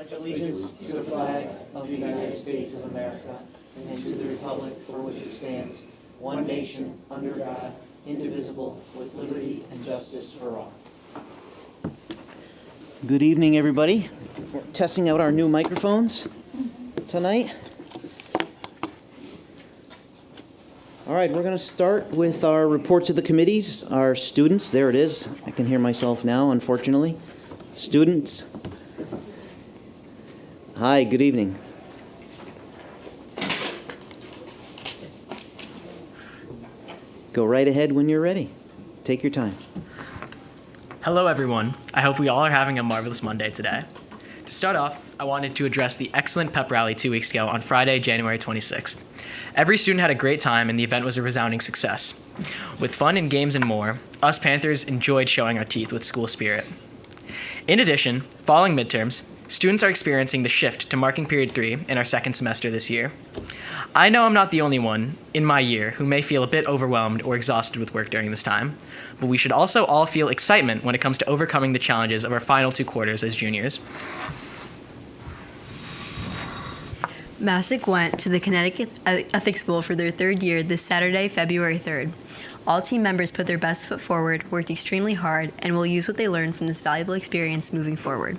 pledge allegiance to the flag of the United States of America and to the republic for which it stands, one nation, under God, indivisible, with liberty and justice for all. Good evening, everybody. We're testing out our new microphones tonight. All right, we're going to start with our reports of the committees. Our students, there it is. I can hear myself now, unfortunately. Students. Hi, good evening. Go right ahead when you're ready. Take your time. Hello, everyone. I hope we all are having a marvelous Monday today. To start off, I wanted to address the excellent pep rally 2 weeks ago on Friday, January 26th. Every student had a great time, and the event was a resounding success. With fun and games and more, us Panthers enjoyed showing our teeth with school spirit. In addition, following midterms, students are experiencing the shift to marking period 3 in our second semester this year. I know I'm not the only one in my year who may feel a bit overwhelmed or exhausted with work during this time, but we should also all feel excitement when it comes to overcoming the challenges of our final 2 quarters as juniors. Massac went to the Connecticut Ethics Bowl for their 3rd year this Saturday, February 3rd. All team members put their best foot forward, worked extremely hard, and will use what they learned from this valuable experience moving forward.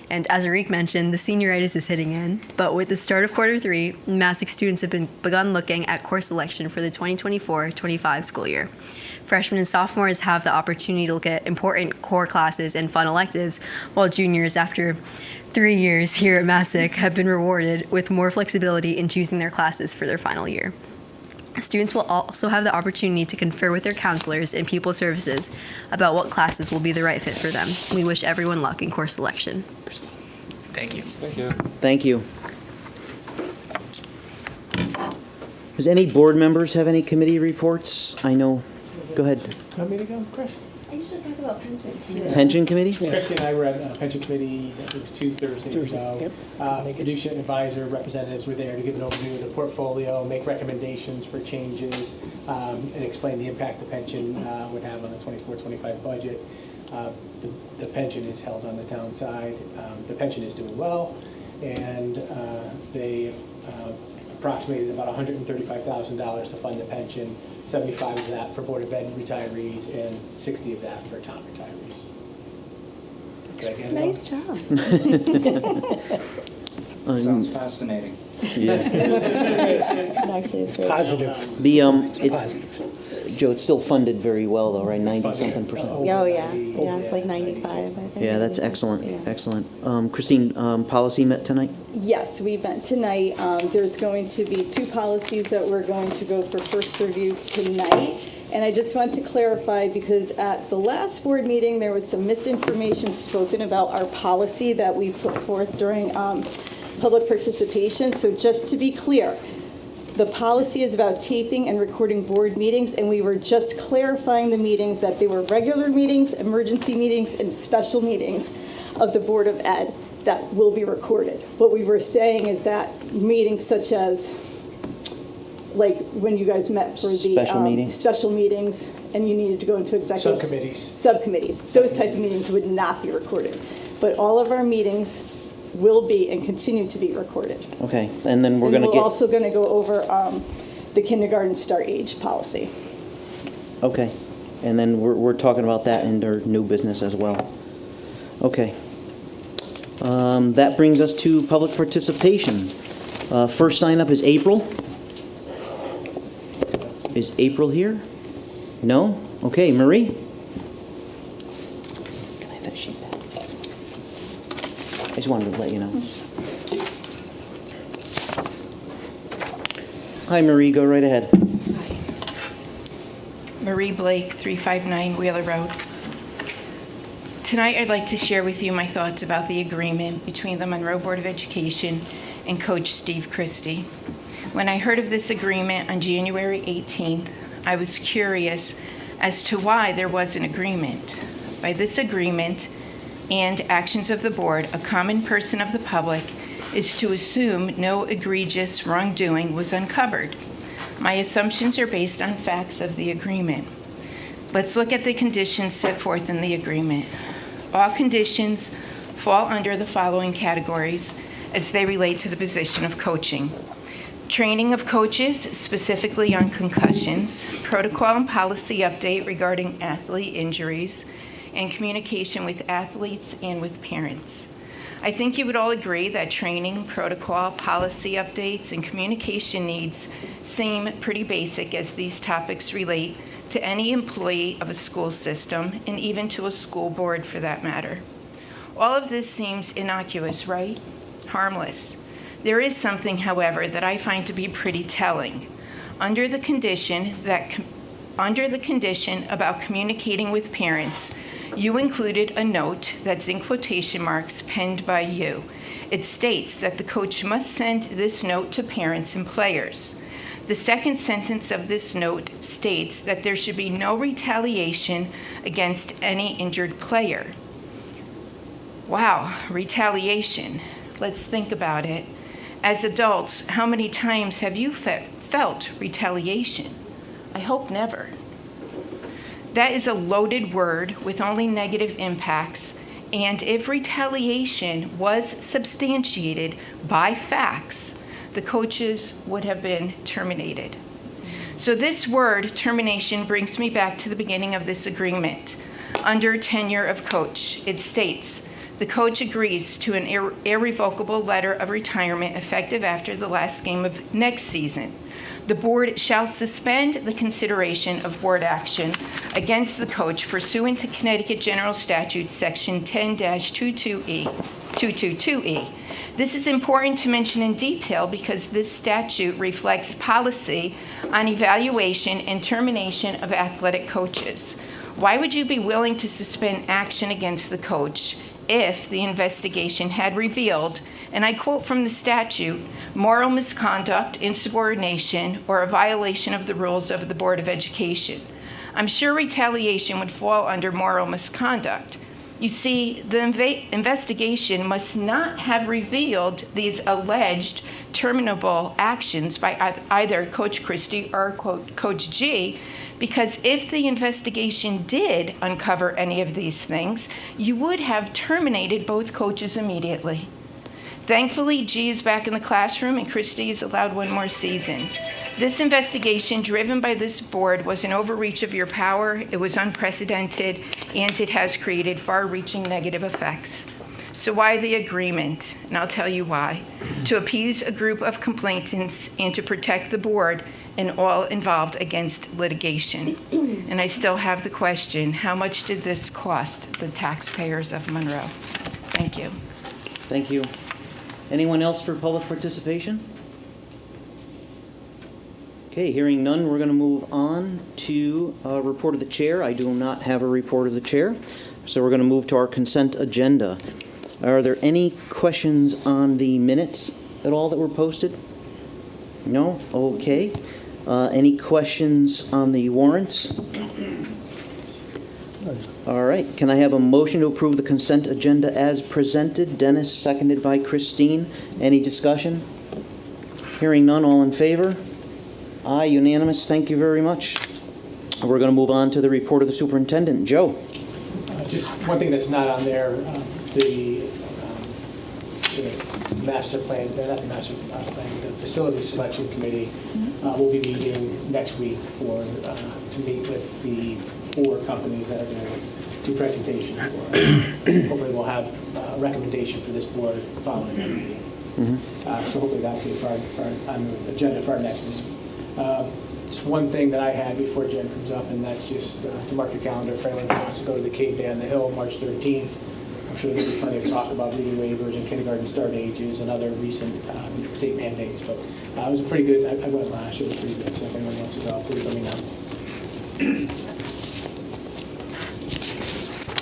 And as Arik mentioned, the senioritis is hitting in, but with the start of quarter 3, Massac students have begun looking at course selection for the 2024-25 school year. Freshmen and sophomores have the opportunity to look at important core classes and fun electives, while juniors, after 3 years here at Massac, have been rewarded with more flexibility in choosing their classes for their final year. Students will also have the opportunity to confer with their counselors and pupil services about what classes will be the right fit for them. We wish everyone luck in course selection. Thank you. Thank you. Thank you. Does any board members have any committee reports? I know. Go ahead. Want me to go, Chris? I used to talk about pension. Pension committee? Christy and I were at a pension committee, I think it was 2 Thursdays ago. Fiduciary and advisor representatives were there to give an overview of the portfolio, make recommendations for changes, and explain the impact the pension would have on the 24-25 budget. The pension is held on the town side. The pension is doing well, and they approximated about $135,000 to fund the pension. 75 of that for Board of Ed retirees and 60 of that for town retirees. Okay, Nice job. Sounds fascinating. Yeah. Actually, it's positive. The It's positive. Joe, it's still funded very well though, right? 90-something%. Oh yeah, it's like 95. I think. Yeah, that's excellent. Yeah. Excellent. Christine, policy met tonight? Yes, we met tonight. There's going to be 2 policies that we're going to go for first review tonight. And I just want to clarify, because at the last board meeting, there was some misinformation spoken about our policy that we put forth during public participation. So just to be clear, the policy is about taping and recording board meetings, and we were just clarifying the meetings, that they were regular meetings, emergency meetings, and special meetings of the Board of Ed that will be recorded. What we were saying is that meetings such as, like when you guys met for the special meetings and you needed to go into executive subcommittees, those type of meetings would not be recorded. But all of our meetings will be and continue to be recorded. Okay, and then we're also going to go over the kindergarten start age policy. Okay, and then we're talking about that in our new business as well. Okay. That brings us to public participation. First sign up is April. Is April here? No? Okay, Marie? Can I have that sheet back? I just wanted to let you know. Hi, Marie, go right ahead. Hi. Marie Blake, 359 Wheeler Road. Tonight, I'd like to share with you my thoughts about the agreement between the Monroe Board of Education and Coach Steve Christie. When I heard of this agreement on January 18th, I was curious as to why there was an agreement. By this agreement and actions of the board, a common person of the public is to assume no egregious wrongdoing was uncovered. My assumptions are based on facts of the agreement. Let's look at the conditions set forth in the agreement. All conditions fall under the following categories as they relate to the position of coaching. Training of coaches, specifically on concussions, protocol and policy update regarding athlete injuries, and communication with athletes and with parents. I think you would all agree that training, protocol, policy updates, and communication needs seem pretty basic as these topics relate to any employee of a school system and even to a school board for that matter. All of this seems innocuous, right? Harmless. There is something, however, that I find to be pretty telling. Under the condition about communicating with parents, you included a note that's in quotation marks penned by you. It states that the coach must send this note to parents and players. The second sentence of this note states that there should be no retaliation against any injured player. Wow, retaliation. Let's think about it. As adults, how many times have you felt retaliation? I hope never. That is a loaded word with only negative impacts, and if retaliation was substantiated by facts, the coaches would have been terminated. So this word, termination, brings me back to the beginning of this agreement. Under tenure of coach, it states, the coach agrees to an irrevocable letter of retirement effective after the last game of next season. The board shall suspend the consideration of board action against the coach pursuant to Connecticut General Statute Section 10-222E. This is important to mention in detail because this statute reflects policy on evaluation and termination of athletic coaches. Why would you be willing to suspend action against the coach if the investigation had revealed, and I quote from the statute, moral misconduct, insubordination, or a violation of the rules of the Board of Education? I'm sure retaliation would fall under moral misconduct. You see, the investigation must not have revealed these alleged terminable actions by either Coach Christie or Coach G, because if the investigation did uncover any of these things, you would have terminated both coaches immediately. Thankfully, G is back in the classroom and Christie is allowed one more season. This investigation, driven by this board, was an overreach of your power, it was unprecedented, and it has created far-reaching negative effects. So why the agreement? And I'll tell you why. To appease a group of complainants and to protect the board and all involved against litigation. And I still have the question, how much did this cost the taxpayers of Monroe? Thank you. Thank you. Anyone else for public participation? Okay, hearing none, we're going to move on to a report of the chair. I do not have a report of the chair, so we're going to move to our consent agenda. Are there any questions on the minutes at all that were posted? No? Okay. Any questions on the warrants? All right. Can I have a motion to approve the consent agenda as presented? Dennis, seconded by Christine. Any discussion? Hearing none, all in favor? Aye, unanimous. Thank you very much. We're going to move on to the report of the superintendent. Joe. Just one thing that's not on there, the master plan, not the master plan, the facility selection committee will be meeting next week to meet with the 4 companies that are going to do presentations for us. Hopefully we'll have a recommendation for this board following that meeting. So hopefully that will be on the agenda for our next meeting. Just one thing that I had before Jen comes up, and that's just to mark your calendar for anyone who wants to go to the Cave Day on the Hill, March 13th. I'm sure there'll be plenty of talk about reading waivers and kindergarten start ages and other recent state mandates, but it was a pretty good, I went last year, it was pretty good, so if anyone wants to go, please let me know.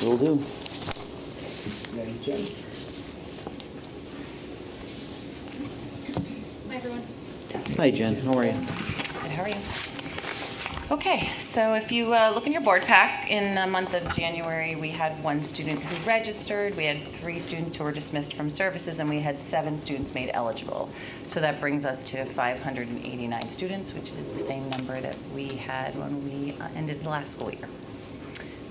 Will do. Then Jen. Hi, everyone. Hi, Jen. How are you? Good, how are you? Okay, so if you look in your board pack, in the month of January, we had 1 student who registered, we had 3 students who were dismissed from services, and we had 7 students made eligible. So that brings us to 589 students, which is the same number that we had when we ended the last school year.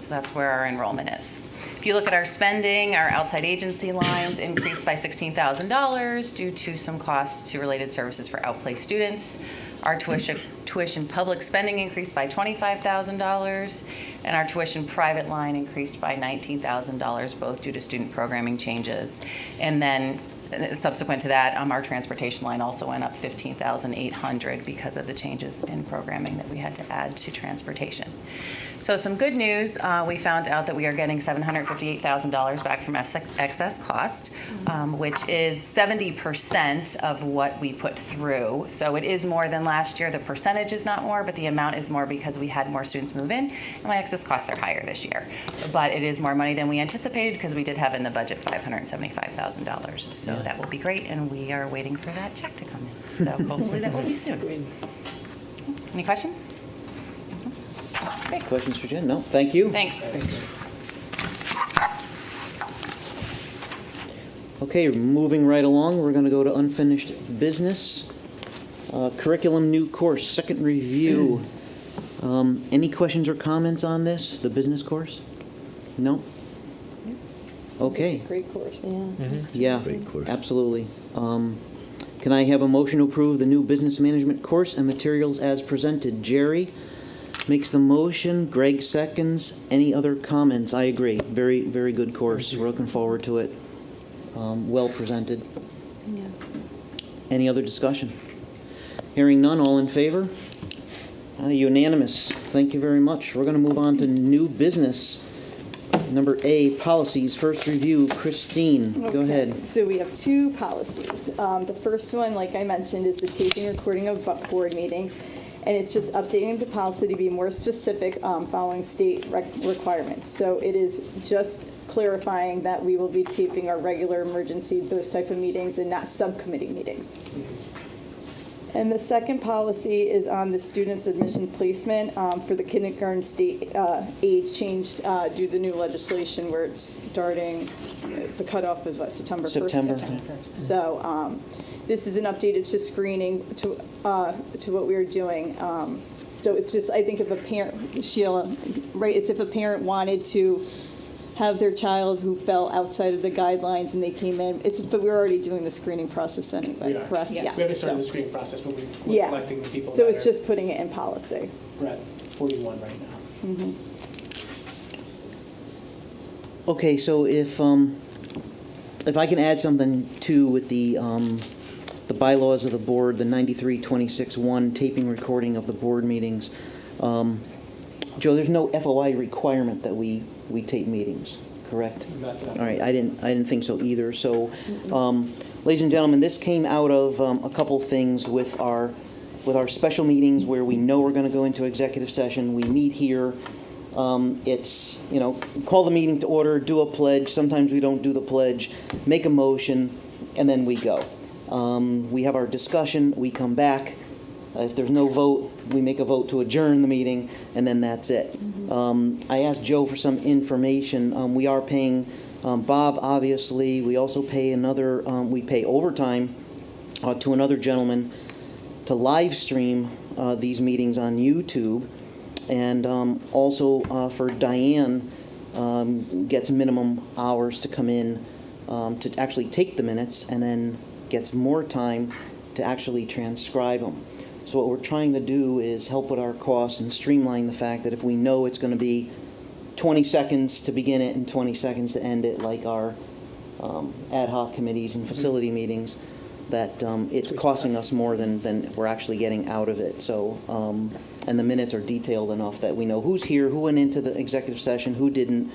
So that's where our enrollment is. If If you look at our spending, our outside agency lines increased by $16,000 due to some costs to related services for outplaced students. Our tuition public spending increased by $25,000, and our tuition private line increased by $19,000, both due to student programming changes. And then subsequent to that, our transportation line also went up $15,800 because of the changes in programming that we had to add to transportation. So some good news, we found out that we are getting $758,000 back from excess cost, which is 70% of what we put through. So it is more than last year. The percentage is not more, but the amount is more because we had more students move in, and my excess costs are higher this year. But it is more money than we anticipated because we did have in the budget $575,000. So that will be great, and we are waiting for that check to come in. So hopefully that will be soon. Any questions? Great. Questions for Jen? No, thank you. Thanks. Okay, moving right along, we're going to go to unfinished business. Curriculum new course, second review. Any questions or comments on this, the business course? No? Okay. Great course. Yeah, absolutely. Can I have a motion to approve the new business management course and materials as presented? Jerry makes the motion, Greg seconds. Any other comments? I agree. Very, very good course. We're looking forward to it. Well presented. Yeah. Any other discussion? Hearing none, all in favor? Unanimous. Thank you very much. We're going to move on to new business. Number A, policies, first review. Christine, go ahead. So we have two policies. The first one, like I mentioned, is the taping and recording of board meetings. And it's just updating the policy to be more specific following state requirements. So it is just clarifying that we will be taping our regular emergency, those type of meetings, and not subcommittee meetings. And the second policy is on the students' admission placement for the kindergarten state age changed due to the new legislation where it's starting, the cutoff is what, September 1st? September. So this is an updated to screening to what we were doing. So it's just, I think if a parent, Sheila, right, it's if a parent wanted to have their child who fell outside of the guidelines and they came in, but we're already doing the screening process anyway, We are. correct? We haven't started the screening process, but we're Yeah. collecting the people. So that it's are- just putting it in policy. We're at 41 right now. Okay, so if I can add something too with the bylaws of the board, the 93-26-1 taping recording of the board meetings. Joe, there's no FOI requirement that we tape meetings, correct? Not that- All right, I didn't think so either. So, ladies and gentlemen, this came out of a couple things with our special meetings where we know we're going to go into executive session. We meet here. It's, call the meeting to order, do a pledge. Sometimes we don't do the pledge, make a motion, and then we go. We have our discussion, we come back. If there's no vote, we make a vote to adjourn the meeting, and then that's it. I asked Joe for some information. We are paying Bob, obviously. We also pay we pay overtime to another gentleman to live stream these meetings on YouTube. And also for Diane, gets minimum hours to come in to actually take the minutes, and then gets more time to actually transcribe them. So what we're trying to do is help with our costs and streamline the fact that if we know it's going to be 20 seconds to begin it and 20 seconds to end it, like our ad hoc committees and facility meetings, that it's costing us more than we're actually getting out of it. So, and the minutes are detailed enough that we know who's here, who went into the executive session, who didn't,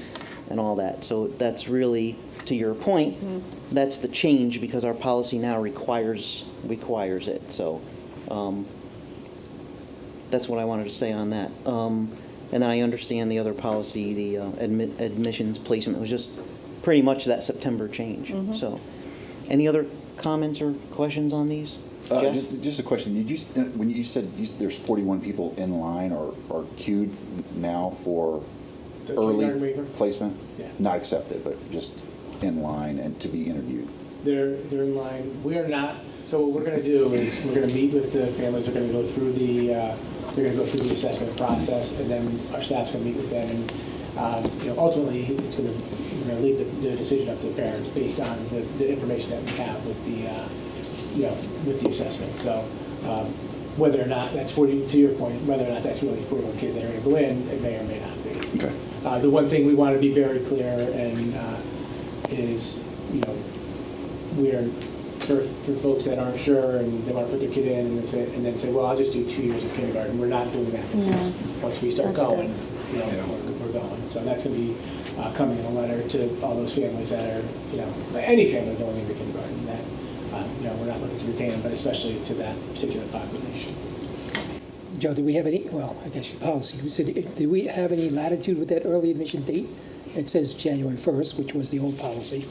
and all that. So that's really, to your point, that's the change because our policy now requires it. So that's what I wanted to say on that. And then I understand the other policy, the admissions placement, was just pretty much that September change. So, any other comments or questions on these? Jeff? Just a question. Did you, when you said there's 41 people in line or queued now for The kindergarten early waiver? placement? Yeah. Not accepted, but just in line and to be interviewed. They're in line. We are not. So what we're going to do is we're going to meet with the families. They're going to go through the assessment process, and then our staff's going to meet with them. And ultimately, it's going to we're going to leave the decision up to the parents based on the information that we have with the, with the assessment. So whether or not that's 40, to your point, whether or not that's really 41 kids that are going to go in, it may or may not be. Okay. The one thing we want to be very clear and is, we are, for folks that aren't sure and they want to put their kid in and then say, well, I'll just do 2 years of kindergarten. We're not doing that. This is, once we start That's going, good. we're going. So that's going to be coming in a letter to all those families that are, any family going into kindergarten that, we're not looking to retain them, but especially to that particular population. Joe, do we have any, well, I guess your policy, you said, do we have any latitude with that early admission date? It says January 1st, which was the old policy.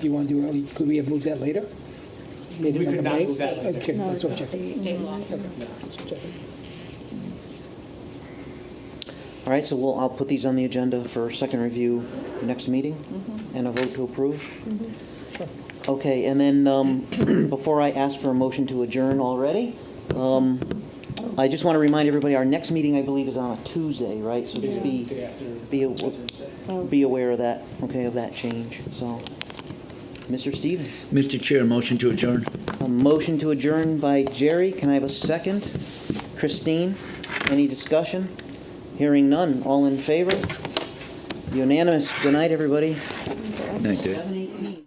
Do you want to do early, could we have moved that later? We could not move that later. Okay, No, that's it's what a I'm checking. state. law. Okay, that's what I'm checking. All right, so I'll put these on the agenda for second review next meeting and a vote to approve. Okay, and then before I ask for a motion to adjourn already, I just want to remind everybody, our next meeting, I believe, is on a Tuesday, right? So just Day after Veterans Day. be aware of that, okay, of that change. So, Mr. Stevens, Mr. Chair, motion to adjourn. a motion to adjourn by Jerry. Can I have a second? Christine, any discussion? Hearing none. All in favor? Unanimous. Good night, everybody. Thank you.